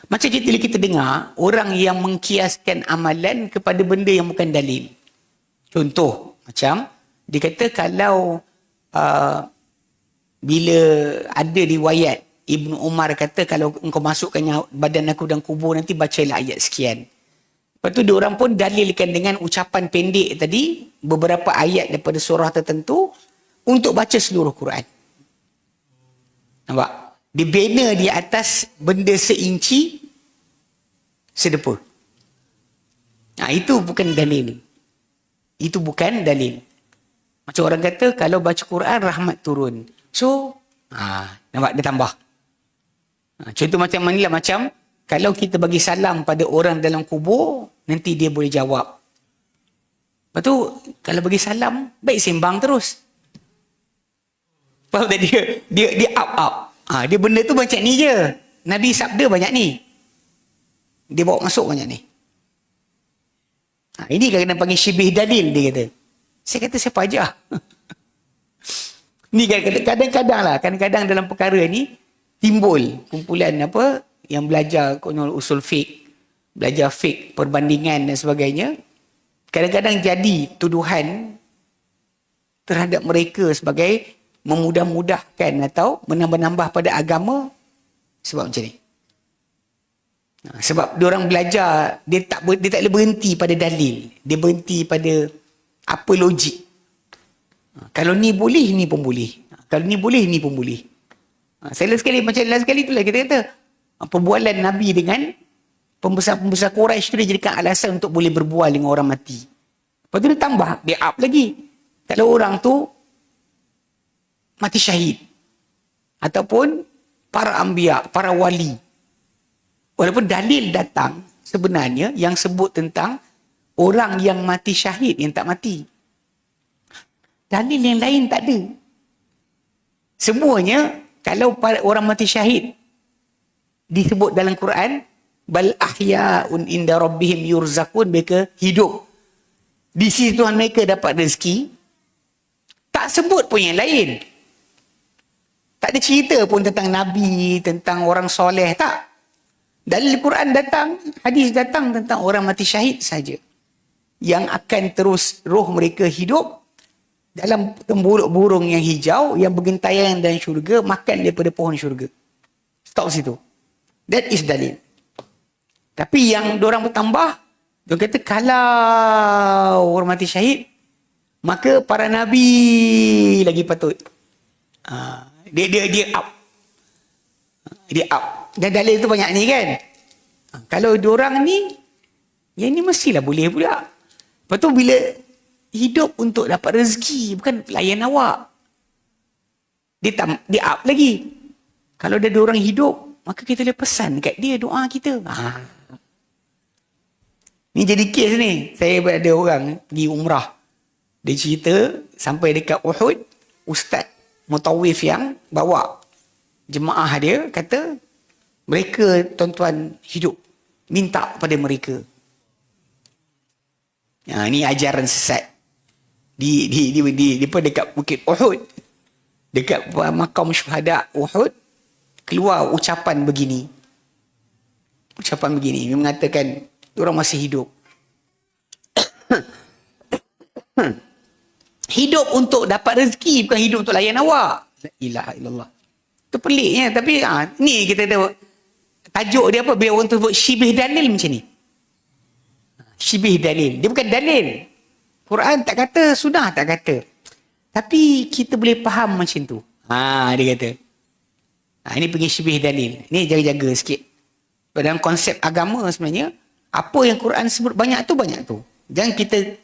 Macam kita dengar, orang yang mengkiaskan amalan kepada benda yang bukan dalil. Contoh, macam dia kata kalau bila ada riwayat Ibnu Umar kata kalau engkau masukkan badan aku dalam kubur nanti bacalah ayat sekian. Lepas tu diorang pun dalilkan dengan ucapan pendek tadi, beberapa ayat daripada surah tertentu untuk baca seluruh Quran. Nampak? Dia banner di atas benda seinci sedepa. Itu bukan dalil. Itu bukan dalil. Macam orang kata kalau baca Quran rahmat turun. So, nampak dia tambah. Contoh macam manilah, macam kalau kita bagi salam pada orang dalam kubur, nanti dia boleh jawab. Lepas tu, kalau bagi salam, baik sembang terus. Faham tak dia up. Dia benda tu macam ni je. Nabi sabda banyak ni. Dia bawa masuk banyak ni. Ini kadang-kadang panggil syibih dalil, dia kata. Saya kata siapa ajar? Ni kadang-kadang lah. Kadang-kadang dalam perkara ni, timbul kumpulan yang belajar konyol usul fiqh, belajar fiqh, perbandingan dan sebagainya. Kadang-kadang jadi tuduhan terhadap mereka sebagai memudah-mudahkan atau menambah-nambah pada agama sebab macam ni. Sebab diorang belajar, dia tak boleh berhenti pada dalil. Dia berhenti pada apa logik. Kalau ni boleh, ni pun boleh. Kalau ni boleh, ni pun boleh. Last sekali itulah kita kata perbualan Nabi dengan pembesar-pembesar Quraisy itu dia jadikan alasan untuk boleh berbual dengan orang mati. Lepas tu dia tambah, dia up lagi. Kalau orang tu mati syahid ataupun para anbiya, para wali, walaupun dalil datang sebenarnya yang sebut tentang orang yang mati syahid yang tak mati, dalil yang lain tak ada. Semuanya kalau orang mati syahid disebut dalam Quran, bal ahya'un inda rabbihim yurzakun, mereka hidup di sisi Tuhan mereka dapat rezeki. Tak sebut pun yang lain. Tak ada cerita pun tentang Nabi, tentang orang soleh, tak. Dalil Quran datang, hadis datang tentang orang mati syahid saja. Yang akan terus roh mereka hidup dalam temburuk burung yang hijau, yang bergentayangan dalam syurga, makan daripada pohon syurga. Stop situ. That is dalil. Tapi yang diorang bertambah, diorang kata kalau orang mati syahid, maka para Nabi lagi patut. Dia up. Dia up. Dan dalil tu banyak ni kan. Kalau diorang ni, yang ni mestilah boleh pula. Lepas tu bila hidup untuk dapat rezeki, bukan pelayan awak. Dia up lagi. Kalau ada orang hidup, maka kita boleh pesan kat dia doa kita. Ni jadi kes ni. Saya ada orang pergi umrah. Dia cerita sampai dekat Uhud, ustaz mutawif yang bawa jemaah dia kata mereka tuan-tuan hidup, minta pada mereka. Ni ajaran sesat. Di dekat Bukit Uhud, dekat makam syuhada Uhud, keluar ucapan begini. Ucapan begini, dia mengatakan orang masih hidup. Hidup untuk dapat rezeki, bukan hidup untuk layan awak. La ilaha illallah. Itu peliknya, tapi ni kita tahu tajuk dia apa, biar orang tu sebut syibih dalil macam ni. Syibih dalil, dia bukan dalil. Quran tak kata, sunnah tak kata. Tapi kita boleh faham macam tu. Dia kata. Ini pergi syibih dalil. Ni jaga-jaga sikit. Dalam konsep agama sebenarnya, apa yang Quran sebut banyak tu. Jangan kita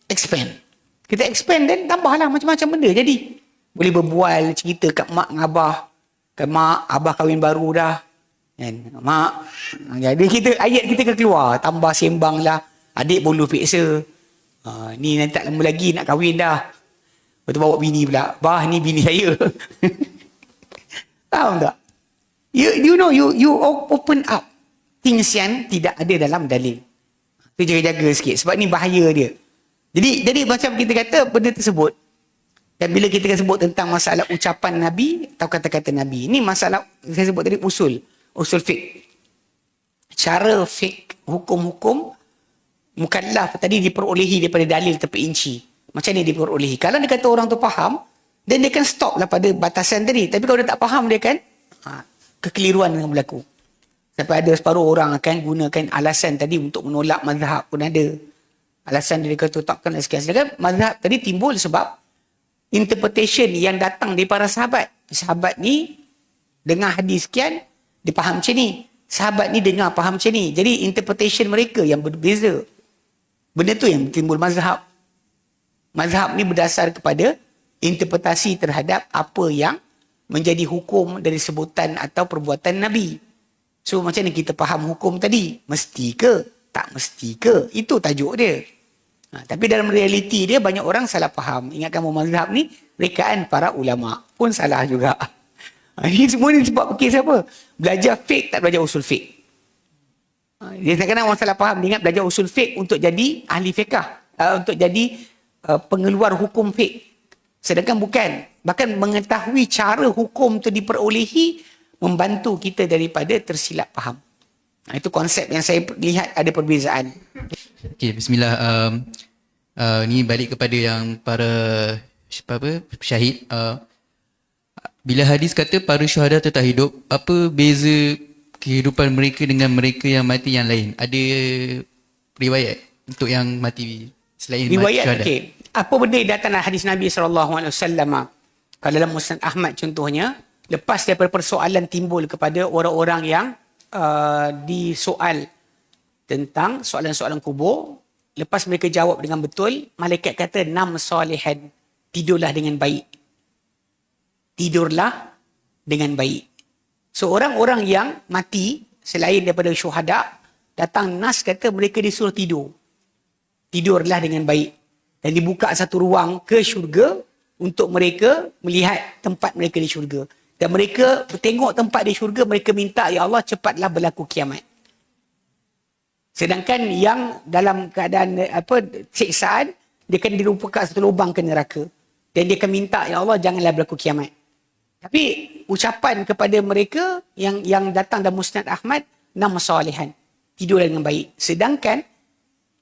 expand. Kita expand dan tambahlah macam-macam benda. Jadi, boleh berbual, cerita kat mak dengan abah. Kat mak, abah kahwin baru dah. Kan? Mak. Jadi ayat kita keluar. Tambah sembang lah. Adik bolu peksa. Ni nanti tak lama lagi nak kahwin dah. Lepas tu bawa bini pula. Bah, ni bini saya. Tahu tak? You know, you open up things yang tidak ada dalam dalil. Tu jaga-jaga sikit. Sebab ni bahaya dia. Jadi macam kita kata benda tersebut. Dan bila kita sebut tentang masalah ucapan Nabi atau kata-kata Nabi. Ni masalah saya sebut tadi usul fiqh. cara fiqh, hukum-hukum mukallaf tadi diperolehi daripada dalil terperinci. Macam ni diperolehi. Kalau dia kata orang tu faham, dan dia kan stop lah pada batasan tadi. Tapi kalau dia tak faham, dia kan kekeliruan yang berlaku. Sampai ada separuh orang akan gunakan alasan tadi untuk menolak mazhab pun ada. Alasan dia kata takkan sekian. Sedangkan mazhab tadi timbul sebab interpretation yang datang dari para sahabat. Sahabat ni dengar hadis sekian, dia faham macam ni. Sahabat ni dengar faham macam ni. Jadi interpretation mereka yang berbeza. Benda tu yang timbul mazhab. Mazhab ni berdasar kepada interpretasi terhadap apa yang menjadi hukum dari sebutan atau perbuatan Nabi. So macam mana kita faham hukum tadi? Mesti ke? Tak mesti ke? Itu tajuk dia. Tapi dalam realiti dia banyak orang salah faham. Ingatkan mazhab ni rekaan para ulama. Pun salah juga. Ini semua ni sebab kes apa? Belajar fiqh tak belajar usul fiqh. Dia kadang-kadang orang salah faham. Dia ingat belajar usul fiqh untuk jadi ahli fiqh. Untuk jadi pengeluar hukum fiqh. Sedangkan bukan. Bahkan mengetahui cara hukum tu diperolehi membantu kita daripada tersilap faham. Itu konsep yang saya lihat ada perbezaan. Okey, bismillah. Ni balik kepada yang para syahid. Bila hadis kata para syuhada tetap hidup, apa beza kehidupan mereka dengan mereka yang mati yang lain? Ada riwayat untuk yang mati selain riwayat, syuhada? okey. Apa benda yang datang dalam hadis Nabi SAW? Kalau dalam Musnad Ahmad contohnya, lepas daripada persoalan timbul kepada orang-orang yang disoal tentang soalan-soalan kubur, lepas mereka jawab dengan betul, malaikat kata, nam salihan, tidurlah dengan baik. Tidurlah dengan baik. So orang-orang yang mati selain daripada syuhada, datang nas kata mereka disuruh tidur. Tidurlah dengan baik. Dan dibuka satu ruang ke syurga untuk mereka melihat tempat mereka di syurga. Dan mereka tengok tempat di syurga, mereka minta, ya Allah cepatlah berlaku kiamat. Sedangkan yang dalam keadaan siksaan, dia akan dirupakan satu lubang ke neraka. Dan dia akan minta, ya Allah janganlah berlaku kiamat. Tapi ucapan kepada mereka yang datang dalam Musnad Ahmad, nam salihan, tidur dengan baik. Sedangkan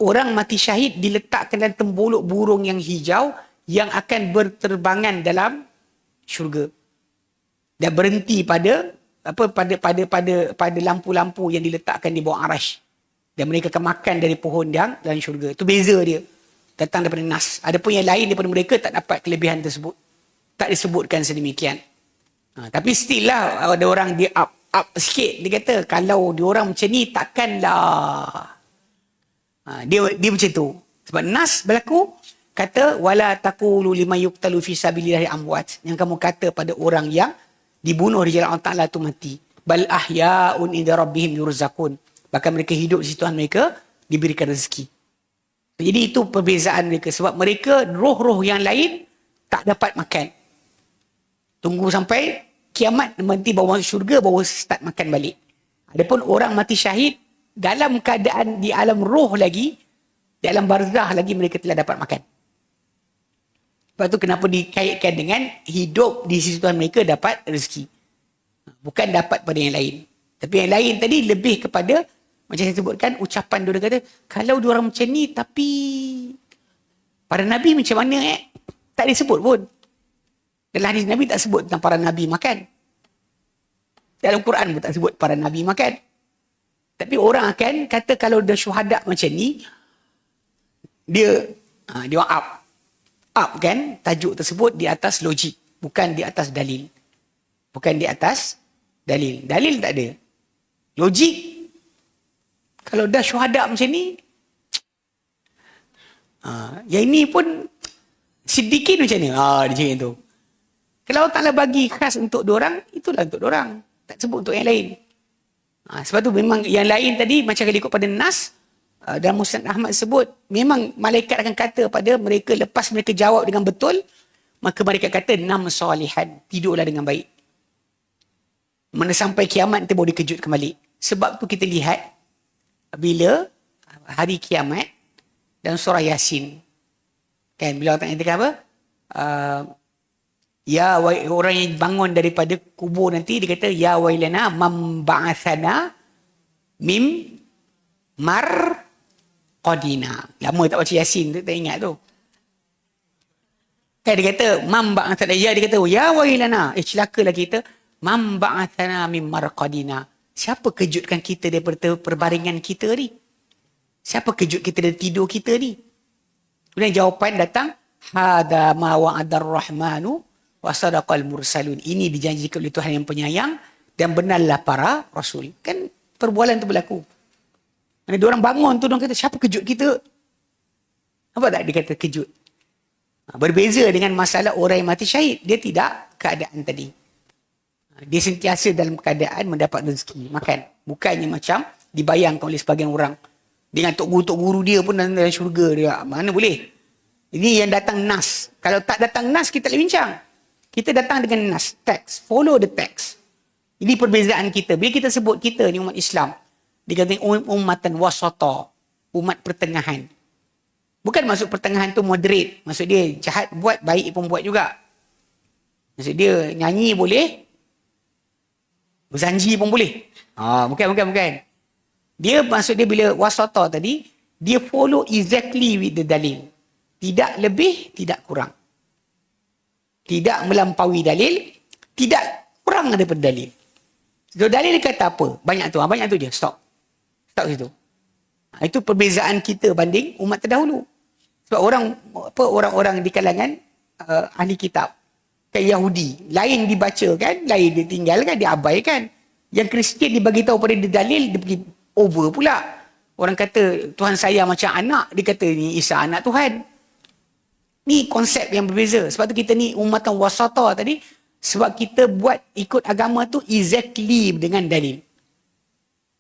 orang mati syahid diletakkan dalam tembuluk burung yang hijau yang akan berterbangan dalam syurga. Dan berhenti pada lampu-lampu yang diletakkan di bawah arash. Dan mereka akan makan dari pohon yang dalam syurga. Itu beza dia. Datang daripada nas. Adapun yang lain daripada mereka tak dapat kelebihan tersebut. Tak disebutkan sedemikian. Tapi still lah ada orang dia up sikit. Dia kata kalau dia orang macam ni takkanlah. Dia macam tu. Sebab nas berlaku kata wala taqulu liman yuqtalu fi sabilillahi amwat. Yang kamu kata pada orang yang dibunuh di jalan Allah Ta'ala tu mati. Bal ahya'un inda rabbihim yurzaqun. Bahkan mereka hidup di situ dan mereka diberikan rezeki. Jadi itu perbezaan mereka. Sebab mereka roh-roh yang lain tak dapat makan. Tunggu sampai kiamat nanti bawa masuk syurga baru start makan balik. Adapun orang mati syahid dalam keadaan di alam roh lagi, di alam barzah lagi mereka telah dapat makan. Sebab tu kenapa dikaitkan dengan hidup di sisi Tuhan mereka dapat rezeki. Bukan dapat pada yang lain. Tapi yang lain tadi lebih kepada, macam saya sebutkan, ucapan dia kata, kalau dia orang macam ni tapi para Nabi macam mana tak disebut pun. Dalam hadis Nabi tak sebut tentang para Nabi makan. Dalam Quran pun tak sebut para Nabi makan. Tapi orang akan kata kalau dia syuhada macam ni, dia up kan tajuk tersebut di atas logik, bukan di atas dalil. Bukan di atas dalil. Dalil tak ada. Logik, kalau dah syuhada macam ni, yang ini pun sedikit macam ni. Dia macam tu. Kalau Allah Ta'ala bagi khas untuk diorang, itulah untuk diorang. Tak sebut untuk yang lain. Sebab tu memang yang lain tadi, macam kalau ikut pada Nas, dalam Musnad Ahmad sebut, memang malaikat akan kata pada mereka, lepas mereka jawab dengan betul, maka mereka kata, nam salihan, tidurlah dengan baik. Mana sampai kiamat, nanti baru dikejut kembali. Sebab tu kita lihat, bila hari kiamat, dalam surah Yasin, kan, bila Allah kata apa? Ya, orang yang bangun daripada kubur nanti, dia kata, ya wailana, mam ba'athana, mim marqadina. Lama tak baca Yasin tu, tak ingat tu. Kan dia kata, man ba'athana, ya dia kata, ya wailana, celakalah kita, man ba'athana min marqadina. Siapa kejutkan kita daripada perbaringan kita ni? Siapa kejut kita dari tidur kita ni? Kemudian jawapan datang, hada ma wa'adar rahmanu wa sadaqal mursalun. Ini dijanjikan oleh Tuhan yang penyayang dan benarlah para rasul. Kan perbualan tu berlaku. Mana diorang bangun tu, diorang kata, siapa kejut kita? Nampak tak dia kata kejut? Berbeza dengan masalah orang yang mati syahid. Dia tidak keadaan tadi. Dia sentiasa dalam keadaan mendapat rezeki, makan. Bukannya macam dibayangkan oleh sebagian orang. Dengan tok guru dia pun dalam syurga dia. Mana boleh? Ini yang datang nas. Kalau tak datang nas, kita tak boleh bincang. Kita datang dengan nas, teks. Follow the text. Ini perbezaan kita. Bila kita sebut kita ni umat Islam, dikatakan ummatan wasata, umat pertengahan. Bukan maksud pertengahan tu moderate. Maksud dia jahat buat, baik pun buat juga. Maksud dia nyanyi boleh, berzanji pun boleh. Bukan. Dia maksud dia bila wasata tadi, dia follow exactly with the dalil. Tidak lebih, tidak kurang. Tidak melampaui dalil, tidak kurang daripada dalil. So, dalil dia kata apa? Banyak tu je. Stop situ. Itu perbezaan kita banding umat terdahulu. Sebab orang-orang di kalangan ahli kitab, kan Yahudi, lain dibaca kan, lain ditinggalkan, diabaikan. Yang Kristian dibagi tahu pada dia dalil, dia pergi over pula. Orang kata Tuhan saya macam anak, dia kata ni Isa anak Tuhan. Ni konsep yang berbeza. Sebab tu kita ni umatan wasata tadi, sebab kita buat ikut agama tu exactly dengan dalil.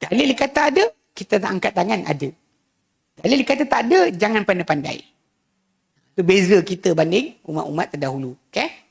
Dalil kata ada, kita tak angkat tangan, ada. Dalil kata tak ada, jangan pandai-pandai. Itu beza kita banding umat-umat terdahulu. Okay?